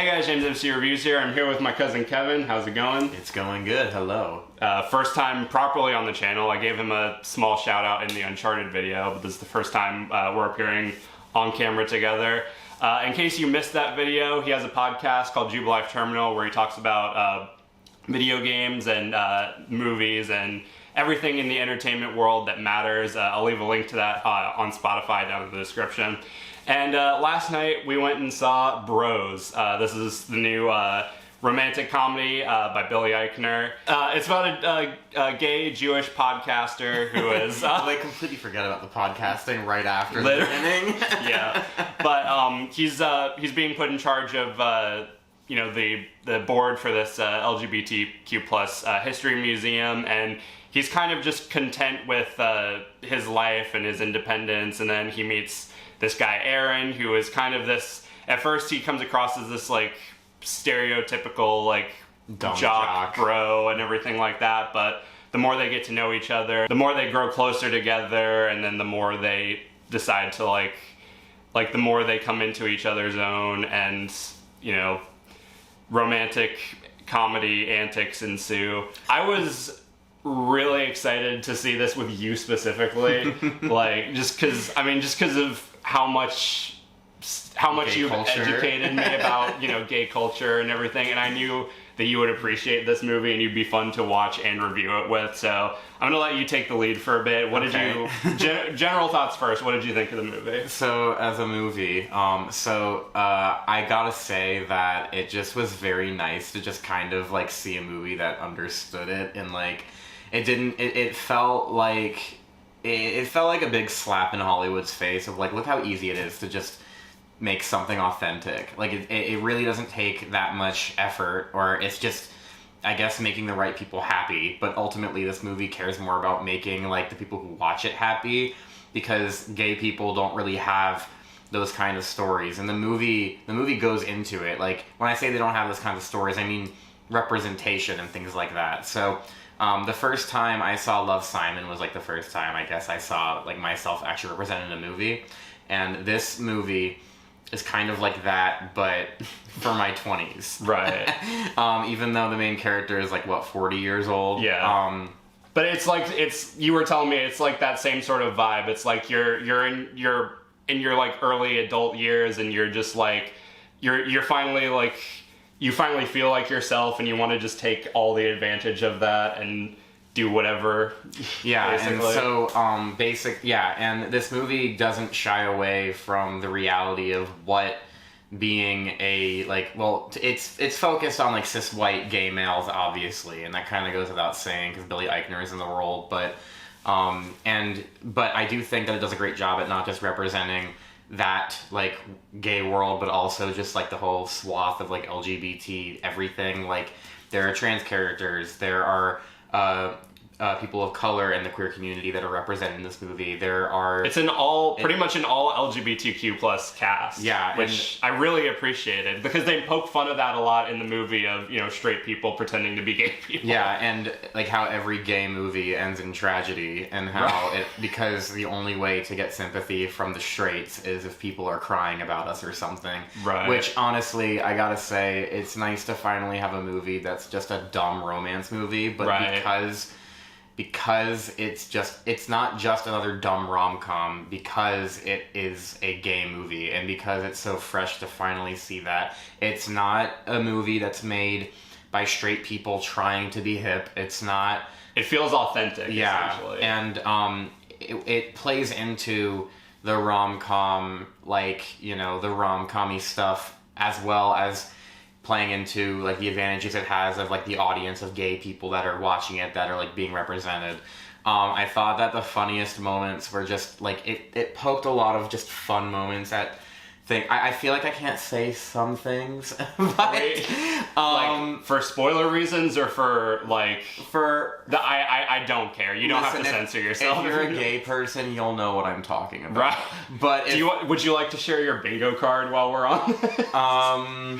guys, James MC Reviews here. I'm here with my cousin Kevin. How's it going? It's going good. Hello. First time properly on the channel. I gave him a small shout out in the Uncharted video, but this is the first time we're appearing on camera together. In case you missed that video, he has a podcast called Jubilife Terminal where he talks about video games and movies and everything in the entertainment world that matters. I'll leave a link to that on Spotify down in the description. And last night we went and saw Bros. This is the new romantic comedy by Billy Eichner. It's about a gay Jewish podcaster who is... They completely forget about the podcasting right after the beginning. Yeah, but he's being put in charge of the board for this LGBTQ plus history museum, and he's kind of just content with his life and his independence, and then he meets this guy Aaron, who is kind of this, at first he comes across as this like stereotypical like jock bro and everything like that, but the more they get to know each other, the more they grow closer together, and then the more they decide to like the more they come into each other's own, and romantic comedy antics ensue. I was really excited to see this with you specifically, like just because of how much you've educated me about gay culture and everything, and I knew that you would appreciate this movie and you'd be fun to watch and review it with. So I'm gonna let you take the lead for a bit. What did you general thoughts first? What did you think of the movie? So as a movie, I gotta say that it just was very nice to just kind of like see a movie that understood it, and like it felt like a big slap in Hollywood's face of like, look how easy it is to just make something authentic. Like it really doesn't take that much effort, or it's just, I guess, making the right people happy. But ultimately this movie cares more about making like the people who watch it happy, because gay people don't really have those kind of stories. And the movie goes into it. Like when I say they don't have those kinds of stories, I mean representation and things like that. So the first time I saw Love, Simon was like the first time I guess I saw like myself actually represented in a movie, and this movie is kind of like that, but for my 20s. Right. Even though the main character is like 40 years old. Yeah. But you were telling me it's like that same sort of vibe. It's like you're in your like early adult years, and you're just like you're finally like, you finally feel like yourself, and you want to just take all the advantage of that and do whatever. Yeah, basically. And so and this movie doesn't shy away from the reality of what being it's focused on like cis white gay males, obviously, and that kind of goes without saying because Billy Eichner is in the role, but I do think that it does a great job at not just representing that like gay world, but also just like the whole swath of like LGBT everything. Like there are trans characters, there are people of color in the queer community that are represented in this movie. It's pretty much an all LGBTQ plus cast. Yeah, which I really appreciated, because they poke fun of that a lot in the movie of straight people pretending to be gay people. Yeah, and like how every gay movie ends in tragedy, and how because the only way to get sympathy from the straights is if people are crying about us or something. Right. Which honestly, I gotta say, it's nice to finally have a movie that's just a dumb romance movie, but because it's not just another dumb rom-com, because it is a gay movie, and because it's so fresh to finally see that it's not a movie that's made by straight people trying to be hip. It's not. It feels authentic. Yeah, essentially. And it plays into the rom-com, like the rom-com-y stuff, as well as playing into like the advantages it has of like the audience of gay people that are watching it, that are like being represented. I thought that the funniest moments were just like it poked a lot of just fun moments at thing. I feel like I can't say some things, but like for spoiler reasons, or I don't care. You don't have to censor yourself. If you're a gay person, you'll know what I'm talking about. Right. But would you like to share your bingo card while we're on?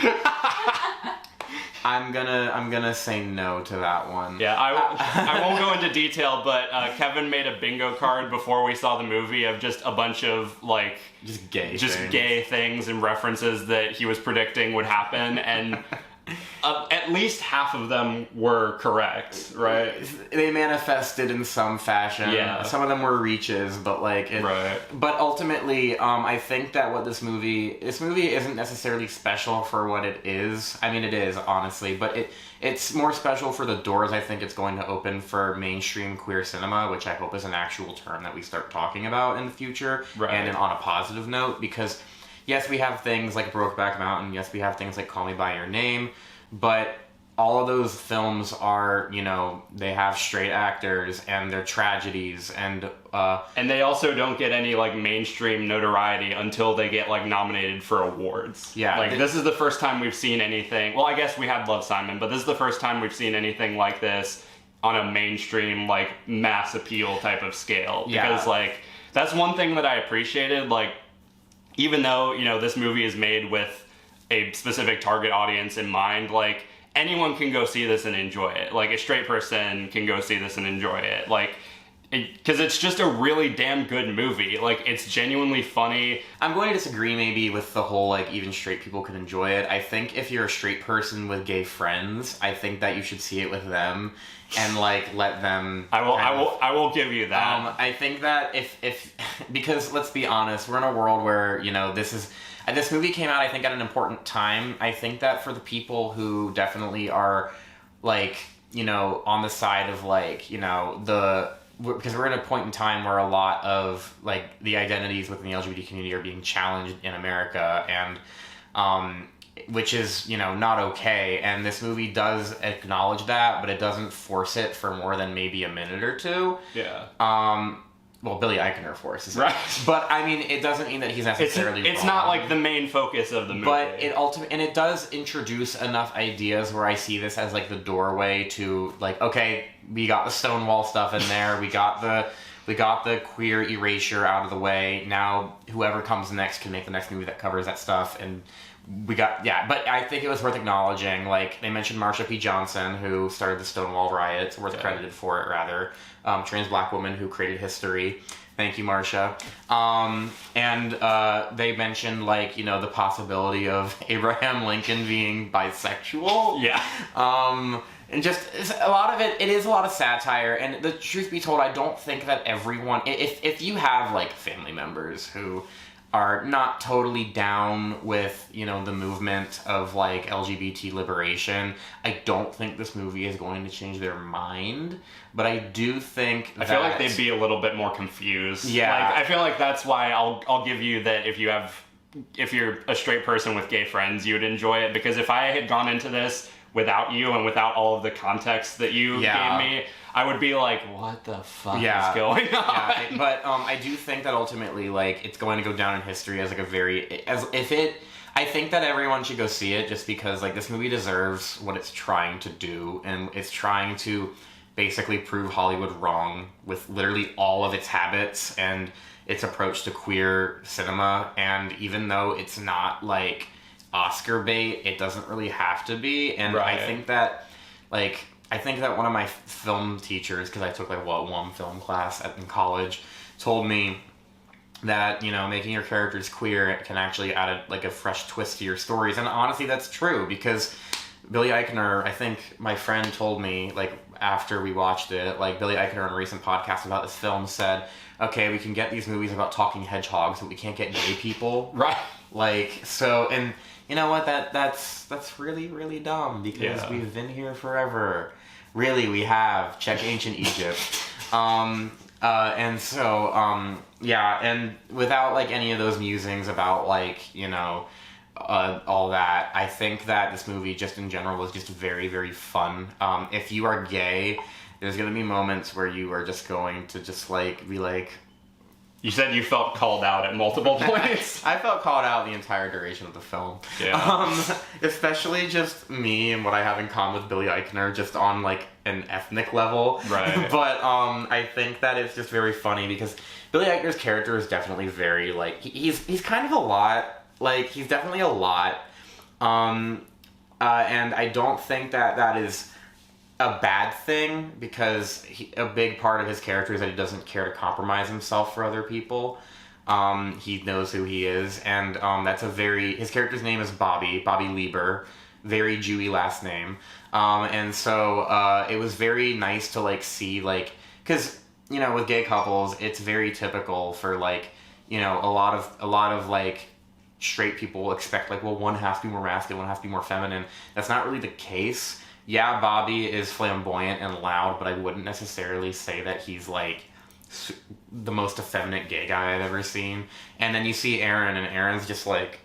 I'm gonna say no to that one. Yeah, I won't go into detail, but Kevin made a bingo card before we saw the movie of just a bunch of like just gay things and references that he was predicting would happen, and at least half of them were correct, right? They manifested in some fashion. Yeah. Some of them were reaches, but like, right. But ultimately, I think that what this movie isn't necessarily special for what it is. I mean, it is, honestly, but it's more special for the doors I think it's going to open for mainstream queer cinema, which I hope is an actual term that we start talking about in the future, right. And on a positive note, because yes, we have things like Brokeback Mountain, yes, we have things like Call Me By Your Name, but all of those films are, you know, they have straight actors and they're tragedies, and they also don't get any like mainstream notoriety until they get like nominated for awards. Yeah, like this is the first time we've seen anything. Well, I guess we had Love, Simon, but this is the first time we've seen anything like this on a mainstream like mass appeal type of scale. Because like that's one thing that I appreciated. Like even though, you know, this movie is made with a specific target audience in mind, like anyone can go see this and enjoy it. Like a straight person can go see this and enjoy it. Like, because it's just a really damn good movie. Like, it's genuinely funny. I'm going to disagree maybe with the whole, like, even straight people can enjoy it. I think if you're a straight person with gay friends, I think that you should see it with them and, like, let them... I will give you that. I think that if because let's be honest, we're in a world where, you know, this movie came out, I think, at an important time. I think that for the people who definitely are, like, you know, on the side of, like, you know, because we're in a point in time where a lot of, like, the identities within the LGBT community are being challenged in America, and which is, you know, not okay. And this movie does acknowledge that, but it doesn't force it for more than maybe a minute or two. Yeah. Well, Billy Eichner forces it. Right. But, I mean, it doesn't mean that he's necessarily It's wrong. not, like, the main focus of the movie. But it does introduce enough ideas where I see this as, like, the doorway to, like, okay, we got the Stonewall stuff in there, we got the queer erasure out of the way, now whoever comes next can make the next movie that covers that stuff, and but I think it was worth acknowledging. Like, they mentioned Marsha P. Johnson, who started the Stonewall riots, credited for it, rather. Trans black woman who created history. Thank you, Marsha. And they mentioned, like, you know, the possibility of Abraham Lincoln being bisexual. Yeah. And just, a lot of it is a lot of satire, and the truth be told, I don't think that everyone, if you have, like, family members who are not totally down with, you know, the movement of, like, LGBT liberation, I don't think this movie is going to change their mind, but I do think I feel like they'd be a little bit more confused. Yeah. Like, I feel like that's why I'll give you that if you're a straight person with gay friends, you would enjoy it, because if I had gone into this without you and without all of the context that you gave me, I would be like, what the fuck is going on? Yeah, but I do think that ultimately, like, it's going to go down in history as, like, I think that everyone should go see it, just because, like, this movie deserves what it's trying to do, and it's trying to basically prove Hollywood wrong with literally all of its habits and its approach to queer cinema, and even though it's not, like, Oscar bait, it doesn't really have to be, and right. I think that one of my film teachers, because I took, like, one film class in college, told me that, you know, making your characters queer can actually add a fresh twist to your stories, and honestly that's true, because Billy Eichner, I think my friend told me, like, after we watched it, like, Billy Eichner on a recent podcast about this film said, okay, we can get these movies about talking hedgehogs, but we can't get gay people. Right. Like, so, and you know what, that's really, really dumb, because we've been here forever. Really, we have. Check ancient Egypt. And so, and without, like, any of those musings about, like, you know, all that, I think that this movie, just in general, was just very, very fun. If you are gay, there's gonna be moments where you are just going to just, like, be like... You said you felt called out at multiple points. I felt called out the entire duration of the film. Yeah. Especially just me and what I have in common with Billy Eichner, just on, like, an ethnic level. Right. But I think that it's just very funny, because Billy Eichner's character is definitely very, like, he's kind of a lot. Like, he's definitely a lot. And I don't think that is a bad thing, because a big part of his character is that he doesn't care to compromise himself for other people. He knows who he is, and his character's name is Bobby Lieber, very Jewy last name. And so it was very nice to like see, like, because with gay couples, it's very typical for like a lot of like straight people expect like, well, one has to be more masculine, one has to be more feminine. That's not really the case. Yeah, Bobby is flamboyant and loud, but I wouldn't necessarily say that he's like the most effeminate gay guy I've ever seen. And then you see Aaron, and Aaron's just like,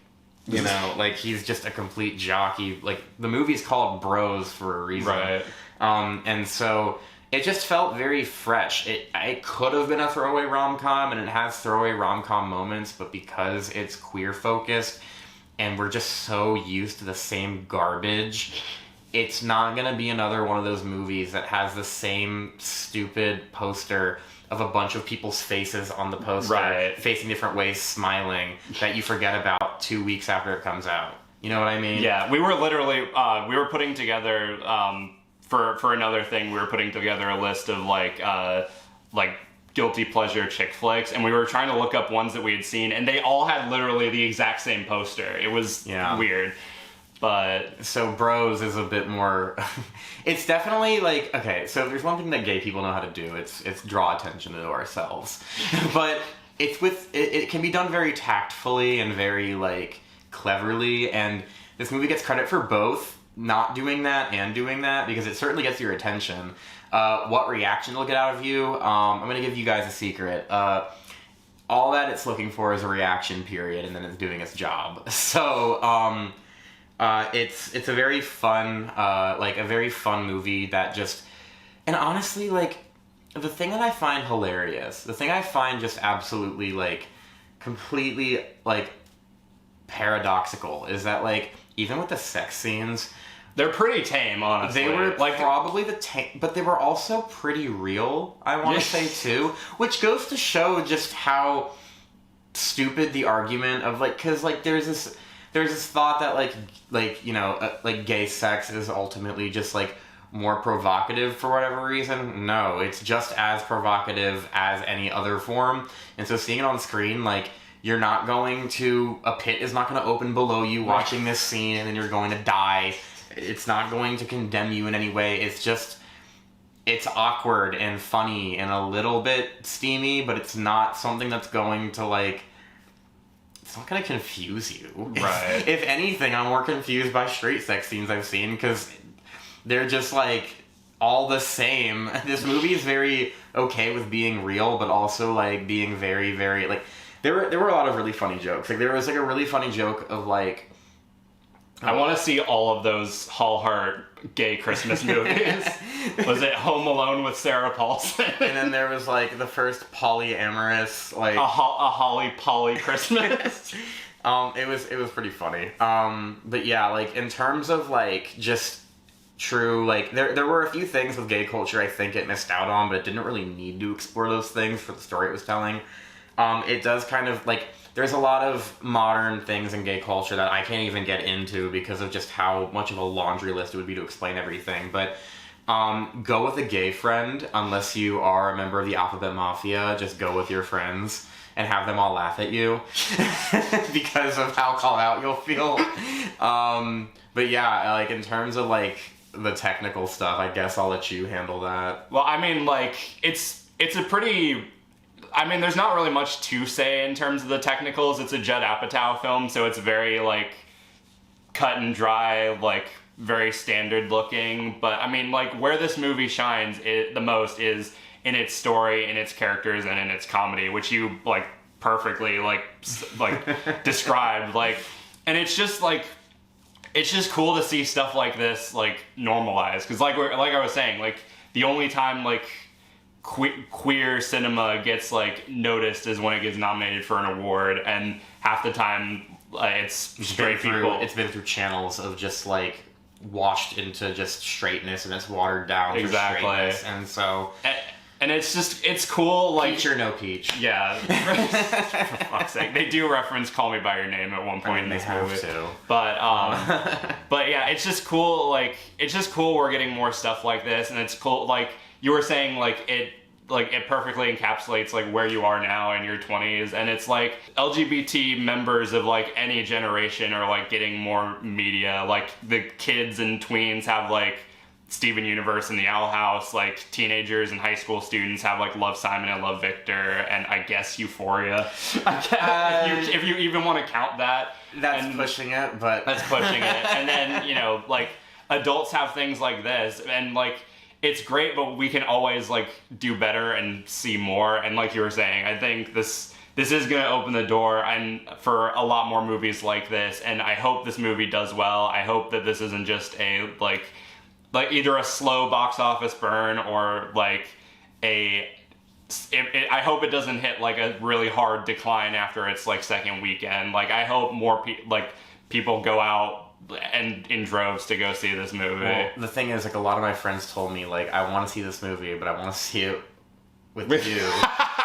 like he's just a complete jockey. Like, the movie's called Bros for a reason. Right. And so it just felt very fresh. It could have been a throwaway rom-com, and it has throwaway rom-com moments, but because it's queer focused and we're just so used to the same garbage, it's not gonna be another one of those movies that has the same stupid poster of a bunch of people's faces on the poster, right, facing different ways, smiling, that you forget about 2 weeks after it comes out. You know what I mean? Yeah, we were literally we were putting together for another thing. We were putting together a list of like guilty pleasure chick flicks, and we were trying to look up ones that we had seen, and they all had literally the exact same poster. It was weird. But so Bros is a bit more it's definitely like, okay, so there's one thing that gay people know how to do, it's draw attention to ourselves. But it can be done very tactfully and very like cleverly, and this movie gets credit for both not doing that and doing that, because it certainly gets your attention. What reaction it'll get out of you, I'm gonna give you guys a secret. All that it's looking for is a reaction period, and then it's doing its job. So it's a very fun, movie that just, and honestly, like, the thing that I find hilarious, the thing I find just absolutely, like, completely, like, paradoxical is that, like, even with the sex scenes, they're pretty tame, honestly. They were like probably but they were also pretty real, I want to say, too, which goes to show just how stupid the argument of, like, because, like, there's this thought that like gay sex is ultimately just like more provocative for whatever reason. No, it's just as provocative as any other form. And so seeing it on screen, like, you're not going to, a pit is not going to open below you watching this scene and then you're going to die. It's not going to condemn you in any way. It's just, it's awkward and funny and a little bit steamy, but it's not something that's going to, like, it's not going to confuse you. Right. If anything, I'm more confused by straight sex scenes I've seen, because they're just, like, all the same. This movie is very okay with being real, but also, like, being very, very, like, there were a lot of really funny jokes. Like, there was, like, a really funny joke of, like, I want to see all of those Hall Hart gay Christmas movies. Was it Home Alone with Sarah Paulson? And then there was, like, the first polyamorous, like, a Holly Polly Christmas. It was pretty funny. But yeah, like, in terms of, like, just true, like, there were a few things with gay culture I think it missed out on, but it didn't really need to explore those things for the story it was telling. It does kind of, like, there's a lot of modern things in gay culture that I can't even get into because of just how much of a laundry list it would be to explain everything. But go with a gay friend unless you are a member of the Alphabet Mafia. Just go with your friends and have them all laugh at you because of how called out you'll feel. But yeah, like, in terms of, like, the technical stuff, I guess I'll let you handle that. Well, I mean, like, it's a pretty... I mean, there's not really much to say in terms of the technicals. It's a Judd Apatow film, so it's very, like, cut and dry, like, very standard looking. But, I mean, like, where this movie shines the most is in its story, in its characters, and in its comedy, which you, like, perfectly, like described. Like, and it's just, like, it's just cool to see stuff like this, like, normalized. Because, like I was saying, like, the only time, like, queer cinema gets, like, noticed is when it gets nominated for an award, and half the time it's straight people. It's been through channels of just, like, washed into just straightness, and it's watered down. Exactly. And so, And it's cool, like... Peach or no peach. Yeah. For fuck's sake. They do reference Call Me By Your Name at one point in this movie. To. But yeah, it's just cool, like, it's just cool we're getting more stuff like this, and it's cool, like, you were saying, it perfectly encapsulates, like, where you are now in your 20s, and it's, like, LGBT members of, like, any generation are, like, getting more media, like, the kids and tweens have, like, Steven Universe and the Owl House, like, teenagers and high school students have, like, Love Simon and Love Victor, and I guess Euphoria. If you even want to count that. That's pushing it, but... That's pushing it. And then, you know, like, adults have things like this, and, like, it's great, but we can always, like, do better and see more, and like you were saying, I think this is going to open the door and for a lot more movies like this, and I hope this movie does well. I hope that this isn't just a, like either a slow box office burn or like I hope it doesn't hit like a really hard decline after its like second weekend. Like I hope more people go out and in droves to go see this movie. Well, the thing is, like, a lot of my friends told me, like, I want to see this movie, but I want to see it with you.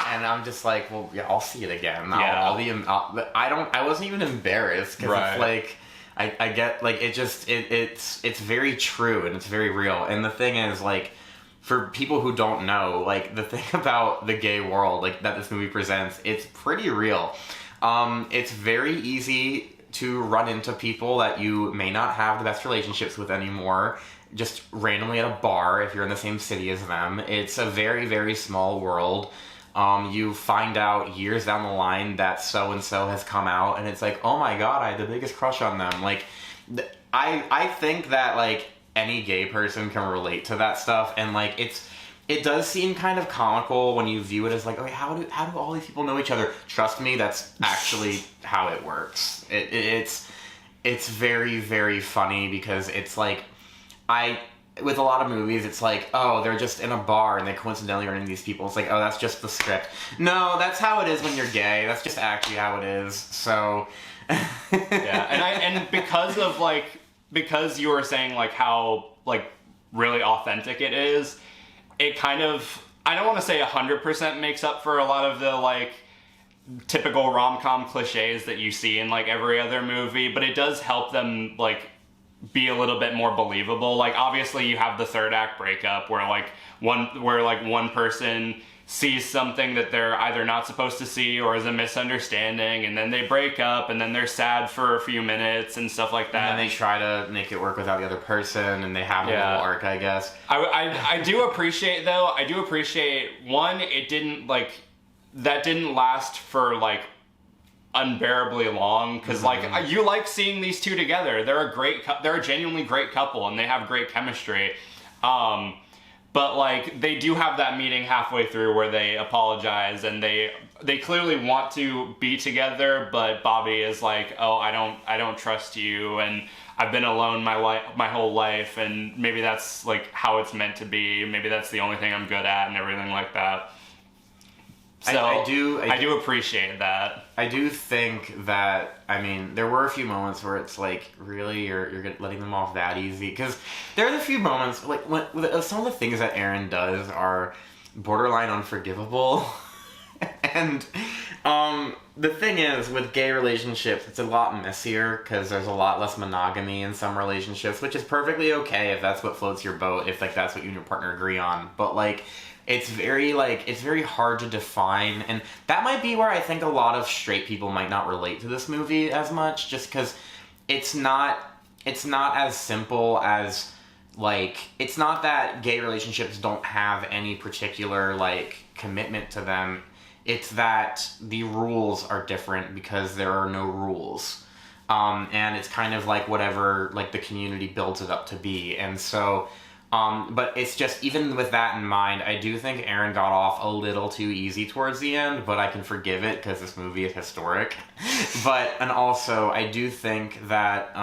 And I'm just like, well, yeah, I'll see it again. I wasn't even embarrassed because it's like, I get, like, it's very true and it's very real. And the thing is, like, for people who don't know, like, the thing about the gay world, like, that this movie presents, it's pretty real. It's very easy to run into people that you may not have the best relationships with anymore, just randomly at a bar if you're in the same city as them. It's a very, very small world. You find out years down the line that so-and-so has come out, and it's like, oh my god, I had the biggest crush on them. Like, I think that, like, any gay person can relate to that stuff, and, like, it does seem kind of comical when you view it as, like, okay, how do all these people know each other? Trust me, that's actually how it works. It's very, very funny because it's, like, with a lot of movies, it's like, oh, they're just in a bar and they coincidentally run into these people. It's like, oh, that's just the script. No, that's how it is when you're gay. That's just actually how it is. So, yeah, and because you were saying like how like really authentic it is, it kind of, I don't want to say 100% makes up for a lot of the like typical rom-com cliches that you see in like every other movie, but it does help them like be a little bit more believable. Like obviously you have the third act breakup where one person sees something that they're either not supposed to see or is a misunderstanding, and then they break up and then they're sad for a few minutes and stuff like that. And then they try to make it work without the other person and they have a little arc, I guess. I do appreciate one, it didn't that didn't last for like unbearably long, because like you like seeing these two together. They're a genuinely great couple and they have great chemistry, but like they do have that meeting halfway through where they apologize and they clearly want to be together, but Bobby is like, oh, I don't trust you, and I've been alone my whole life, and maybe that's like how it's meant to be, maybe that's the only thing I'm good at and everything like that. So I do appreciate that. I do think that, I mean, there were a few moments where it's like, really, you're letting them off that easy? Because there are a few moments, like, some of the things that Aaron does are borderline unforgivable. And the thing is, with gay relationships, it's a lot messier because there's a lot less monogamy in some relationships, which is perfectly okay if that's what floats your boat, if like that's what you and your partner agree on. But like, it's very hard to define, and that might be where I think a lot of straight people might not relate to this movie as much, just because it's not as simple as, like, it's not that gay relationships don't have any particular, like, commitment to them. It's that the rules are different because there are no rules. And it's kind of like whatever, like, the community builds it up to be. And so, but it's just, even with that in mind, I do think Aaron got off a little too easy towards the end, but I can forgive it because this movie is historic. And also, I do think that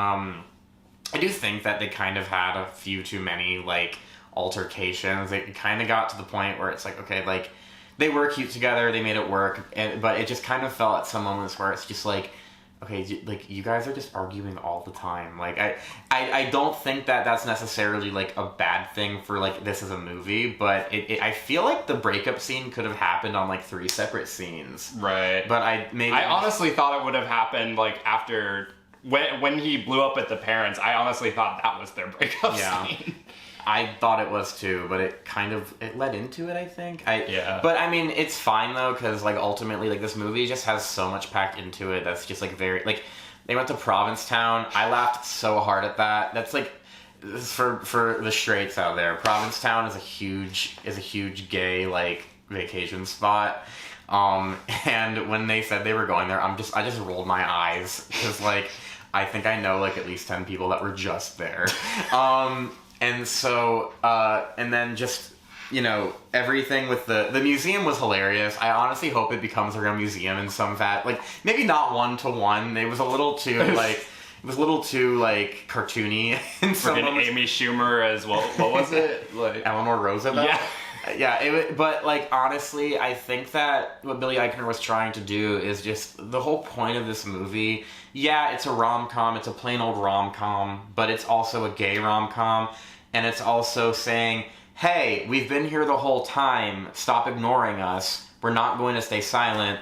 they kind of had a few too many, like, altercations. It kind of got to the point where it's like, okay, like, they were cute together, they made it work, but it just kind of felt at some moments where it's just like, okay, like, you guys are just arguing all the time. Like, I don't think that that's necessarily, like, a bad thing for, like, this as a movie, but I feel like the breakup scene could have happened on, like, 3 separate scenes. Right. But I honestly thought it would have happened, like, after, when he blew up at the parents, I honestly thought that was their breakup scene. I thought it was too, but it led into it, I think. Yeah. But I mean, it's fine though, because like ultimately, like, this movie just has so much packed into it that's just like very, like, they went to Provincetown. I laughed so hard at that. That's like, for the straights out there, Provincetown is a huge gay, like, vacation spot. And when they said they were going there, I just rolled my eyes because, like, I think I know, like, at least 10 people that were just there. And so, and then just, you know, everything with the museum was hilarious. I honestly hope it becomes a real museum in some like, maybe not 1-to-1. It was a little too, like, cartoony in some moments. Amy Schumer as well. What was it? Like, Eleanor Roosevelt? Yeah. Yeah, but, like, honestly, I think that what Billy Eichner was trying to do is just, the whole point of this movie, yeah, it's a rom-com, it's a plain old rom-com, but it's also a gay rom-com, and it's also saying, hey, we've been here the whole time, stop ignoring us, we're not going to stay silent.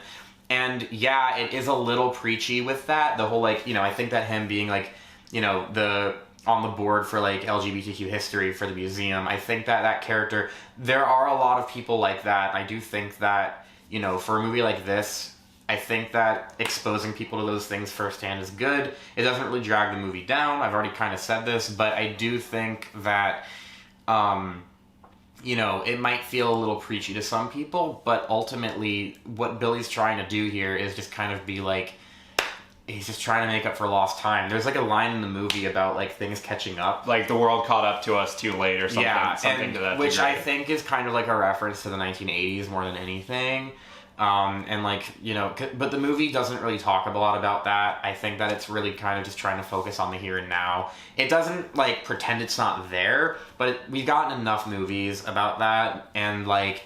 And yeah, it is a little preachy with that, the whole, like, you know, I think that him being, like, you know, on the board for, like, LGBTQ history for the museum, I think that character, there are a lot of people like that. I do think that, you know, for a movie like this, I think that exposing people to those things firsthand is good. It doesn't really drag the movie down. I've already kind of said this, but I do think that, you know, it might feel a little preachy to some people, but ultimately what Billy's trying to do here is just kind of be like, he's just trying to make up for lost time. There's, like, a line in the movie about, like, things catching up. Like, the world caught up to us too late or something. Yeah, something to that which degree. I think is kind of like a reference to the 1980s more than anything. And, like, you know, but the movie doesn't really talk a lot about that. I think that it's really kind of just trying to focus on the here and now. It doesn't, like, pretend it's not there, but we've gotten enough movies about that, and, like,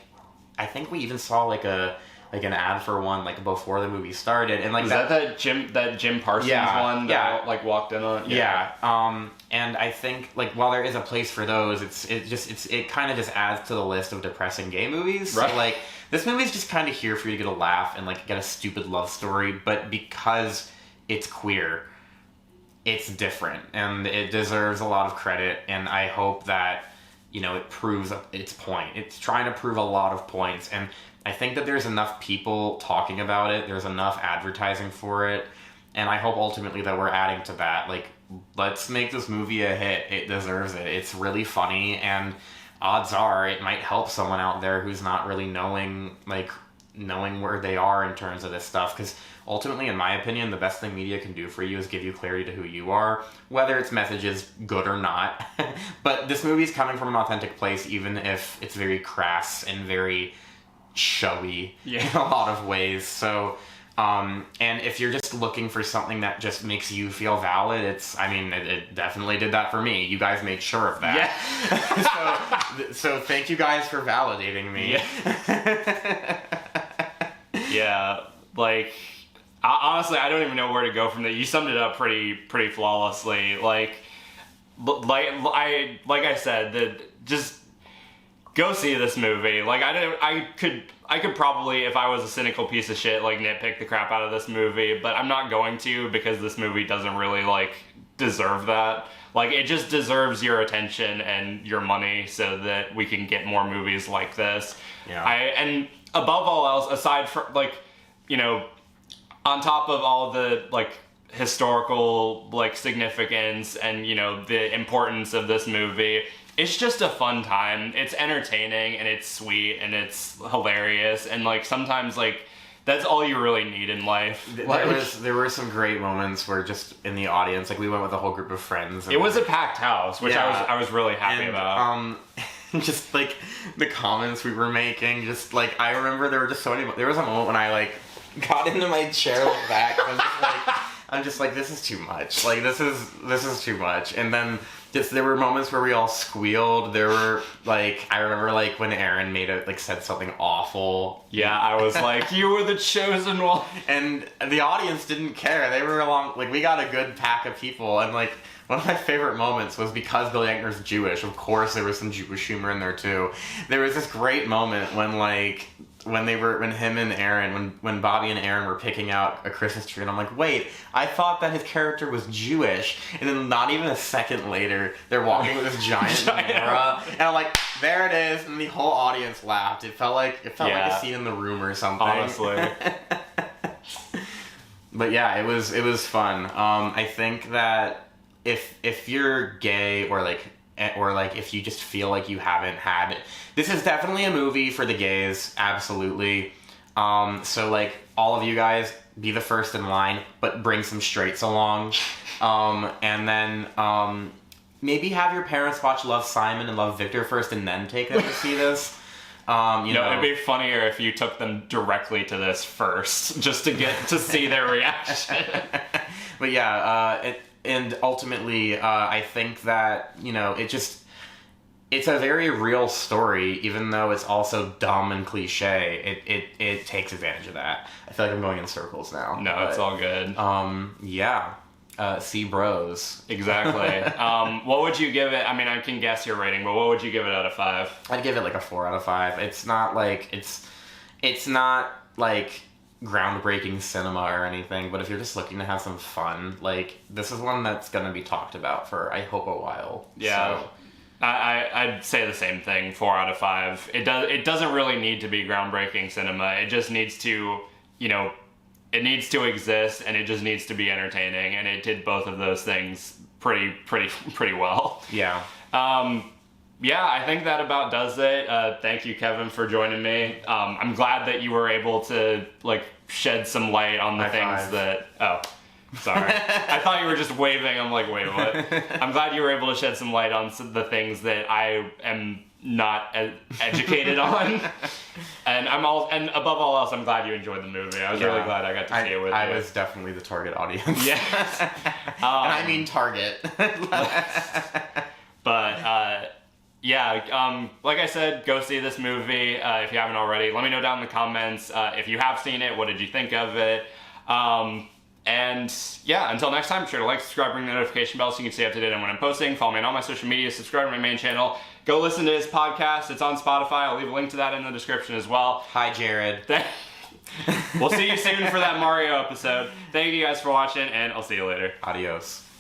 I think we even saw, like, an ad for one, like, before the movie started, and, like, was that Jim Parsons one that like walked in on? Yeah. And I think, like, while there is a place for those, it kind of just adds to the list of depressing gay movies. Right. So, like, this movie's just kind of here for you to get a laugh and, like, get a stupid love story, but because it's queer, it's different, and it deserves a lot of credit, and I hope that, you know, it proves its point. It's trying to prove a lot of points, and I think that there's enough people talking about it, there's enough advertising for it, and I hope ultimately that we're adding to that. Like, let's make this movie a hit. It deserves it. It's really funny, and odds are it might help someone out there who's not really knowing where they are in terms of this stuff, because ultimately, in my opinion, the best thing media can do for you is give you clarity to who you are, whether its message is good or not. But this movie's coming from an authentic place, even if it's very crass and very showy in a lot of ways. So, and if you're just looking for something that just makes you feel valid, it definitely did that for me. You guys made sure of that. Yeah. so thank you guys for validating me. Yeah, like, honestly, I don't even know where to go from there. You summed it up pretty flawlessly. Like I said, just go see this movie. Like, I could probably, if I was a cynical piece of shit, like, nitpick the crap out of this movie, but I'm not going to, because this movie doesn't really, like, deserve that. Like, it just deserves your attention and your money so that we can get more movies like this. Yeah. And above all else, aside from, like, you know, on top of all the, like, historical, like, significance and, you know, the importance of this movie, it's just a fun time. It's entertaining, and it's sweet, and it's hilarious, and, like, sometimes, like, that's all you really need in life. There were some great moments where just in the audience, like, we went with a whole group of friends. And it was a packed house, which I was really happy about. Just, like, the comments we were making, just, like, I remember there were just so many. There was a moment when I, like, got into my chair like back, and I was just like, I'm just like, this is too much. Like, this is too much. And then just there were moments where we all squealed. There were like, I remember like when Aaron said something awful. Yeah, I was like, you were the chosen one. And the audience didn't care. They were along, like, we got a good pack of people. And like, one of my favorite moments was because Billy Eichner's Jewish. Of course, there was some Jewish humor in there too. There was this great moment when when Bobby and Aaron were picking out a Christmas tree, and I'm like, wait, I thought that his character was Jewish. And then not even a second later, they're walking with this giant menorah, and I'm like, there it is, and the whole audience laughed. It felt like a scene in The Room or something. Honestly. But yeah, it was fun. I think that if you're gay or if you just feel like you haven't had it, this is definitely a movie for the gays, absolutely. So like, all of you guys, be the first in line, but bring some straights along. And then maybe have your parents watch Love, Simon and Love, Victor first, and then take them to see this. You know, it'd be funnier if you took them directly to this first, just to get to see their reaction. But yeah, and ultimately, I think that, you know, it's a very real story, even though it's also dumb and cliche. It takes advantage of that. I feel like I'm going in circles now. No, it's all good. Yeah. See Bros. Exactly. What would you give it? I mean, I can guess your rating, but what would you give it out of 5? I'd give it like a 4 out of 5. It's not like it's not like groundbreaking cinema or anything, but if you're just looking to have some fun, like, this is one that's gonna be talked about for, I hope, a while. Yeah. So. I'd say the same thing. 4 out of 5. It doesn't really need to be groundbreaking cinema. It just needs to, you know, it needs to exist, and it just needs to be entertaining, and it did both of those things pretty well. Yeah. Yeah, I think that about does it. Thank you, Kevin, for joining me. I'm glad that you were able to, like, shed some light on the High things five. that... Oh, sorry. I thought you were just waving. I'm like, wait, what? I'm glad you were able to shed some light on the things that I am not educated on. And and above all else, I'm glad you enjoyed the movie. I was really glad I got to see it with you. I was definitely the target audience. Yes. And I mean target. But, yeah, like I said, go see this movie if you haven't already. Let me know down in the comments if you have seen it, what did you think of it? And yeah, until next time, be sure to like, subscribe, ring the notification bell so you can stay up to date on when I'm posting. Follow me on all my social media, subscribe to my main channel. Go listen to his podcast. It's on Spotify. I'll leave a link to that in the description as well. Hi, Jared. We'll see you soon for that Mario episode. Thank you guys for watching, and I'll see you later. Adios.